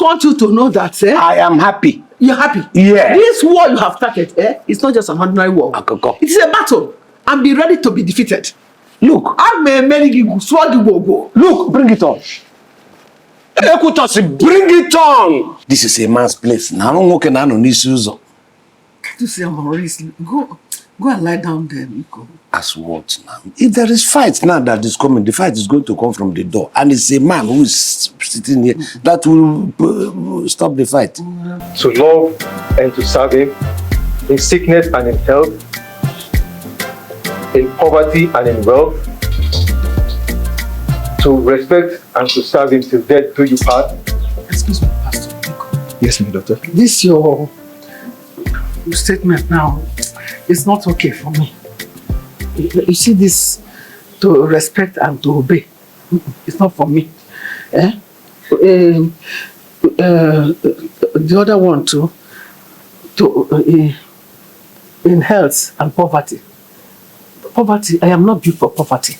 just want you to know that I am happy. You're happy? Yeah. This war you have started, it's not just an ordinary war. It is a battle. And be ready to be defeated. Look. Look, bring it on. Bring it on. This is a man's place. Now I'm walking down on this user. To say, Maurice, go and lie down there, Nico. As what now? If there is fight now that is coming, the fight is going to come from the door. And it's a man who is sitting here that will stop the fight. To love and to serve him in sickness and in health, in poverty and in wealth, to respect and to serve him till death do you part. Excuse me, Pastor Nico. Yes, my daughter. This your statement now is not okay for me. You see this, to respect and to obey, it's not for me. The other one too, in health and poverty. Poverty, I am not built for poverty.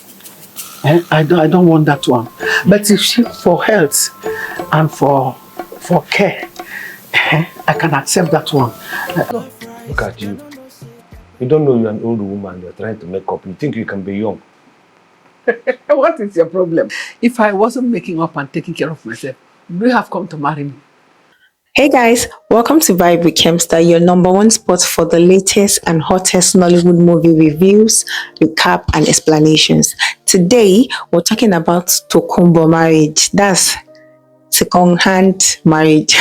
I don't want that one. But if for health and for care, I can accept that one. Look at you. You don't know you're an old woman. You're trying to make up. You think you can be young. What is your problem? If I wasn't making up and taking care of myself, would you have come to marry me? Hey guys, welcome to Vibe with Kemster, your #1 spot for the latest and hottest Nollywood movie reviews, recap, and explanations. Today, we're talking about TOKUNBO Marriage. That's second-hand marriage,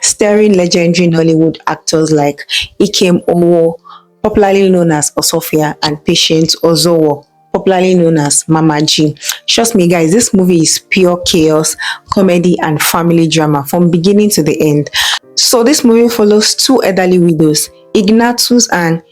starring legendary Nollywood actors like Nkem, Owoh, popularly known as Osuofia, and Patient Ozokwo, popularly known as Mama G. Trust me guys, this movie is pure chaos, comedy, and family drama from beginning to the end. So this movie follows two elderly widows, Ignatius and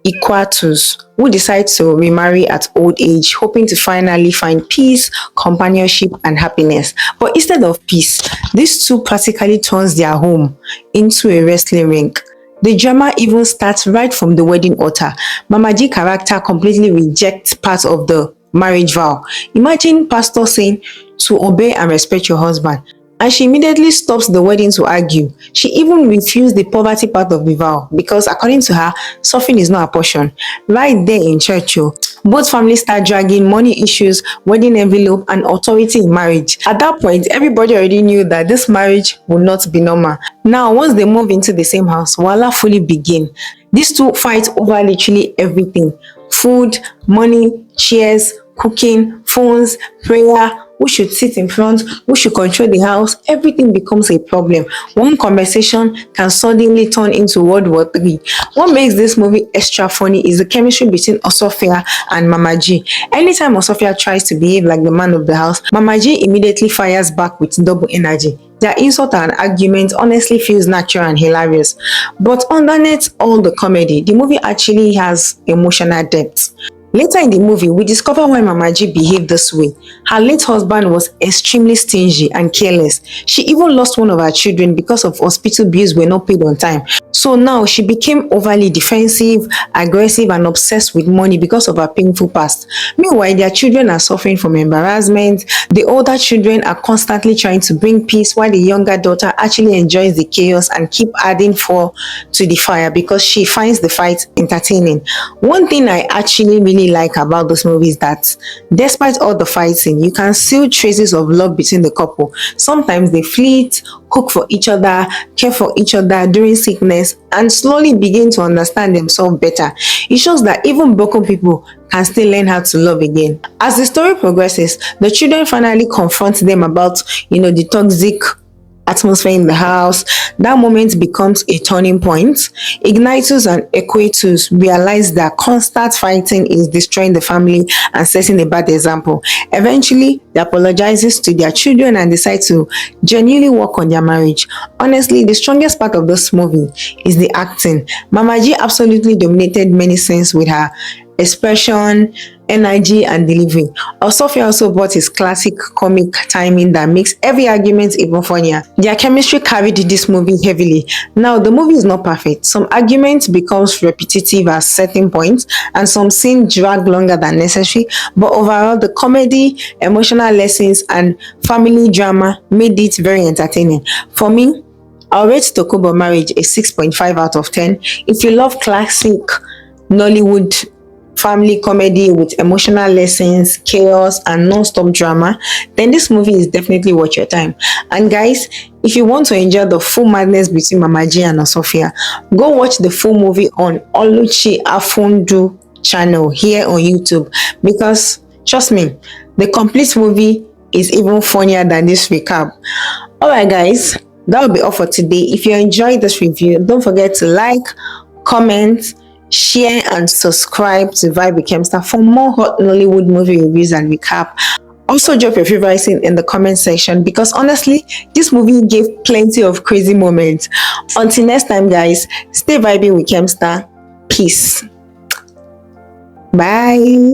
Iquatus, who decide to remarry at old age, hoping to finally find peace, companionship, and happiness. But instead of peace, these two practically turns their home into a wrestling ring. The drama even starts right from the wedding altar. Mama G character completely rejects part of the marriage vow. Imagine pastor saying to obey and respect your husband, and she immediately stops the wedding to argue. She even refused the poverty part of the vow because according to her, suffering is not a portion. Right there in church, both families start dragging money issues, wedding envelope, and authority in marriage. At that point, everybody already knew that this marriage would not be normal. Now, once they move into the same house, voila fully begin. These two fight over literally everything: food, money, chairs, cooking, phones, prayer, who should sit in front, who should control the house. Everything becomes a problem. One conversation can suddenly turn into World War III. What makes this movie extra funny is the chemistry between Osuofia and Mama G. Anytime Osuofia tries to behave like the man of the house, Mama G immediately fires back with double energy. Their insult and argument honestly feels natural and hilarious. But underneath all the comedy, the movie actually has emotional depth. Later in the movie, we discover why Mama G behaved this way. Her late husband was extremely stingy and careless. She even lost one of her children because of hospital bills were not paid on time. So now she became overly defensive, aggressive, and obsessed with money because of her painful past. Meanwhile, their children are suffering from embarrassment. The older children are constantly trying to bring peace, while the younger daughter actually enjoys the chaos and keep adding fuel to the fire because she finds the fight entertaining. One thing I actually really like about this movie is that despite all the fighting, you can see traces of love between the couple. Sometimes they flirt, cook for each other, care for each other during sickness, and slowly begin to understand themselves better. It shows that even broken people can still learn how to love again. As the story progresses, the children finally confront them about, the toxic atmosphere in the house. That moment becomes a turning point. Ignatius and Equatus realize that constant fighting is destroying the family and setting a bad example. Eventually, they apologizes to their children and decide to genuinely work on their marriage. Honestly, the strongest part of this movie is the acting. Mama G absolutely dominated many scenes with her expression, energy, and delivery. Osuofia also brought his classic comic timing that makes every argument even funnier. Their chemistry carried this movie heavily. Now, the movie is not perfect. Some arguments becomes repetitive at certain points, and some scenes drag longer than necessary. But overall, the comedy, emotional lessons, and family drama made it very entertaining. For me, I'll rate TOKUNBO Marriage a 6.5 out of 10. If you love classic Nollywood family comedy with emotional lessons, chaos, and non-stop drama, then this movie is definitely worth your time. And guys, if you want to enjoy the full madness between Mama G and Osuofia, go watch the full movie on Oluchi Afundu channel here on YouTube, because trust me, the complete movie is even funnier than this recap. Alright guys, that will be all for today. If you enjoyed this review, don't forget to like, comment, share, and subscribe to Vibe with Kemstar for more hot Nollywood movie reviews and recap. Also drop your favorite scene in the comment section, because honestly, this movie gave plenty of crazy moments. Until next time guys, stay vibing with Kemstar. Peace. Bye.